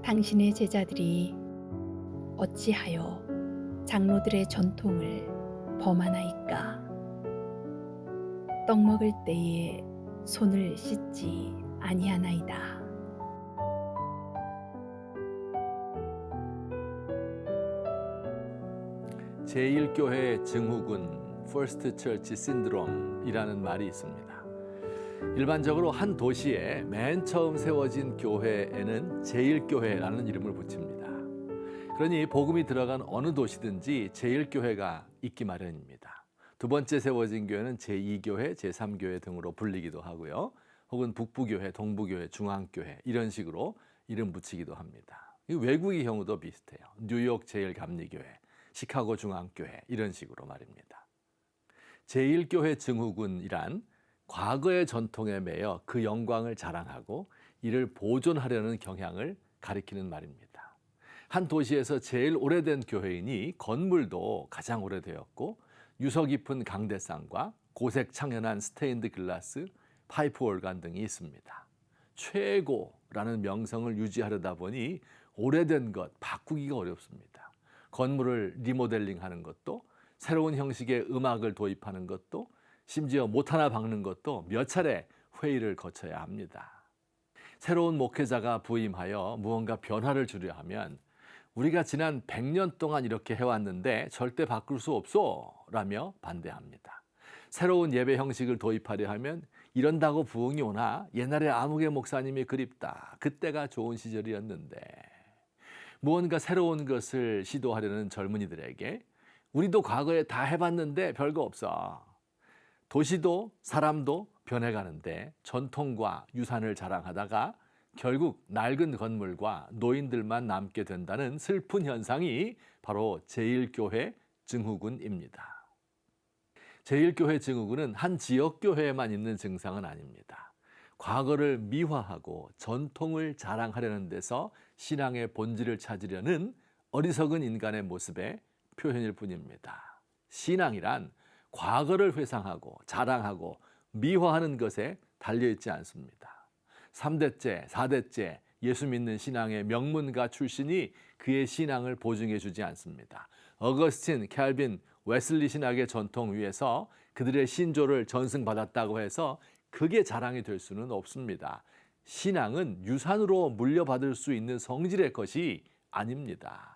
당신의 제자들이 어찌하여 장로들의 전통을 범하나이까? 떡 먹을 때에 손을 씻지 아니하나이다. 제1교회 증후군 First Church Syndrome이라는 말이 있습니다. 일반적으로 한 도시에 맨 처음 세워진 교회에는 제1교회라는 이름을 붙입니다. 그러니 복음이 들어간 어느 도시든지 제1교회가 있기 마련입니다. 두 번째 세워진 교회는 제2교회, 제3교회 등으로 불리기도 하고요. 혹은 북부교회, 동부교회, 중앙교회 이런 식으로 이름 붙이기도 합니다. 외국의 경우도 비슷해요. 뉴욕 제1감리교회, 시카고 중앙교회 이런 식으로 말입니다. 제1교회 증후군이란 과거의 전통에 매여 그 영광을 자랑하고 이를 보존하려는 경향을 가리키는 말입니다. 한 도시에서 제일 오래된 교회이니 건물도 가장 오래되었고 유서 깊은 강대상과 고색 창연한 스테인드 글라스, 파이프 올간 등이 있습니다. 최고라는 명성을 유지하려다 보니 오래된 것 바꾸기가 어렵습니다. 건물을 리모델링하는 것도, 새로운 형식의 음악을 도입하는 것도, 심지어 못 하나 박는 것도 몇 차례 회의를 거쳐야 합니다. 새로운 목회자가 부임하여 무언가 변화를 주려 하면 우리가 지난 100년 동안 이렇게 해왔는데 절대 바꿀 수 없어 라며 반대합니다. 새로운 예배 형식을 도입하려 하면 이런다고 부흥이 오나? 옛날에 아무개 목사님이 그립다. 그때가 좋은 시절이었는데. 무언가 새로운 것을 시도하려는 젊은이들에게 우리도 과거에 다 해봤는데 별거 없어. 도시도 사람도 변해가는데 전통과 유산을 자랑하다가 결국 낡은 건물과 노인들만 남게 된다는 슬픈 현상이 바로 제1교회 증후군입니다. 제1교회 증후군은 한 지역교회에만 있는 증상은 아닙니다. 과거를 미화하고 전통을 자랑하려는 데서 신앙의 본질을 찾으려는 어리석은 인간의 모습의 표현일 뿐입니다. 신앙이란 과거를 회상하고 자랑하고 미화하는 것에 달려있지 않습니다. 3대째, 4대째 예수 믿는 신앙의 명문가 출신이 그의 신앙을 보증해 주지 않습니다. 어거스틴, 캘빈, 웨슬리 신학의 전통 위에서 그들의 신조를 전승받았다고 해서 그게 자랑이 될 수는 없습니다. 신앙은 유산으로 물려받을 수 있는 성질의 것이 아닙니다.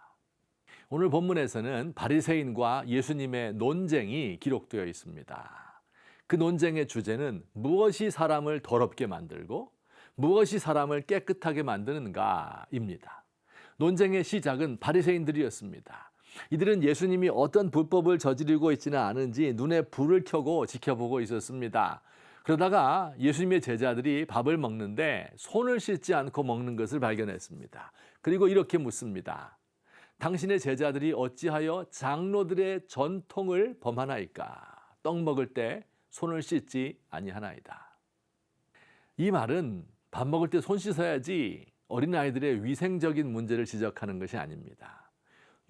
오늘 본문에서는 바리새인과 예수님의 논쟁이 기록되어 있습니다. 그 논쟁의 주제는 무엇이 사람을 더럽게 만들고 무엇이 사람을 깨끗하게 만드는가입니다. 논쟁의 시작은 바리새인들이었습니다. 이들은 예수님이 어떤 불법을 저지르고 있지는 않은지 눈에 불을 켜고 지켜보고 있었습니다. 그러다가 예수님의 제자들이 밥을 먹는데 손을 씻지 않고 먹는 것을 발견했습니다. 그리고 이렇게 묻습니다. 당신의 제자들이 어찌하여 장로들의 전통을 범하나이까? 떡 먹을 때 손을 씻지 아니하나이다. 이 말은 밥 먹을 때 손 씻어야지 어린아이들의 위생적인 문제를 지적하는 것이 아닙니다.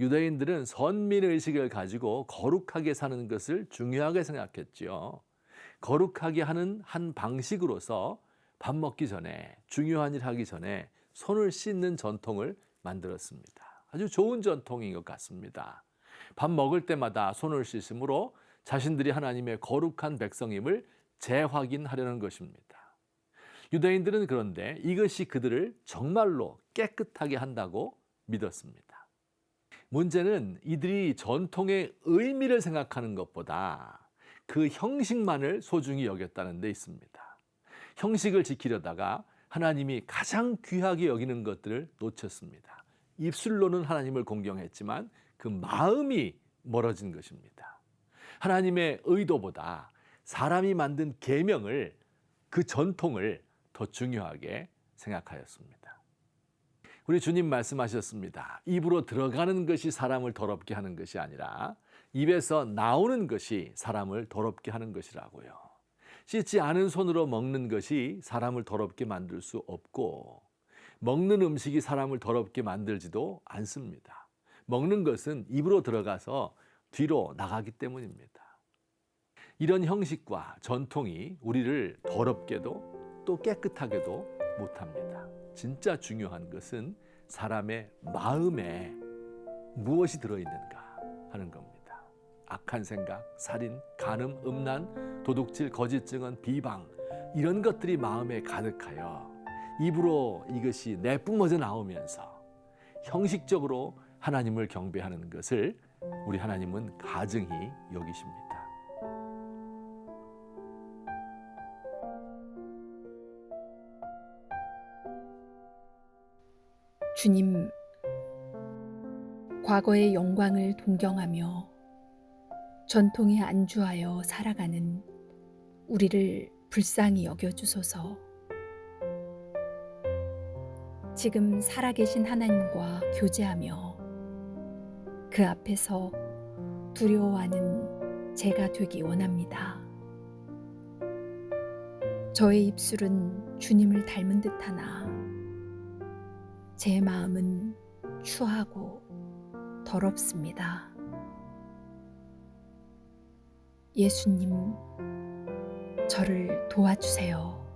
유대인들은 선민의식을 가지고 거룩하게 사는 것을 중요하게 생각했지요. 거룩하게 하는 한 방식으로서 밥 먹기 전에, 중요한 일 하기 전에 손을 씻는 전통을 만들었습니다. 아주 좋은 전통인 것 같습니다. 밥 먹을 때마다 손을 씻음으로 자신들이 하나님의 거룩한 백성임을 재확인하려는 것입니다. 유대인들은 그런데 이것이 그들을 정말로 깨끗하게 한다고 믿었습니다. 문제는 이들이 전통의 의미를 생각하는 것보다 그 형식만을 소중히 여겼다는 데 있습니다. 형식을 지키려다가 하나님이 가장 귀하게 여기는 것들을 놓쳤습니다. 입술로는 하나님을 공경했지만 그 마음이 멀어진 것입니다. 하나님의 의도보다 사람이 만든 계명을, 그 전통을 더 중요하게 생각하였습니다. 우리 주님 말씀하셨습니다. 입으로 들어가는 것이 사람을 더럽게 하는 것이 아니라 입에서 나오는 것이 사람을 더럽게 하는 것이라고요. 씻지 않은 손으로 먹는 것이 사람을 더럽게 만들 수 없고 먹는 음식이 사람을 더럽게 만들지도 않습니다. 먹는 것은 입으로 들어가서 뒤로 나가기 때문입니다. 이런 형식과 전통이 우리를 더럽게도 또 깨끗하게도 못합니다. 진짜 중요한 것은 사람의 마음에 무엇이 들어있는가 하는 겁니다. 악한 생각, 살인, 간음, 음란, 도둑질, 거짓 증언, 비방 이런 것들이 마음에 가득하여 입으로 이것이 내뿜어져 나오면서 형식적으로 하나님을 경배하는 것을 우리 하나님은 가증히 여기십니다. 주님, 과거의 영광을 동경하며 전통에 안주하여 살아가는 우리를 불쌍히 여겨주소서. 지금 살아계신 하나님과 교제하며 그 앞에서 두려워하는 제가 되기 원합니다. 저의 입술은 주님을 닮은 듯하나 제 마음은 추하고 더럽습니다. 예수님, 저를 도와주세요.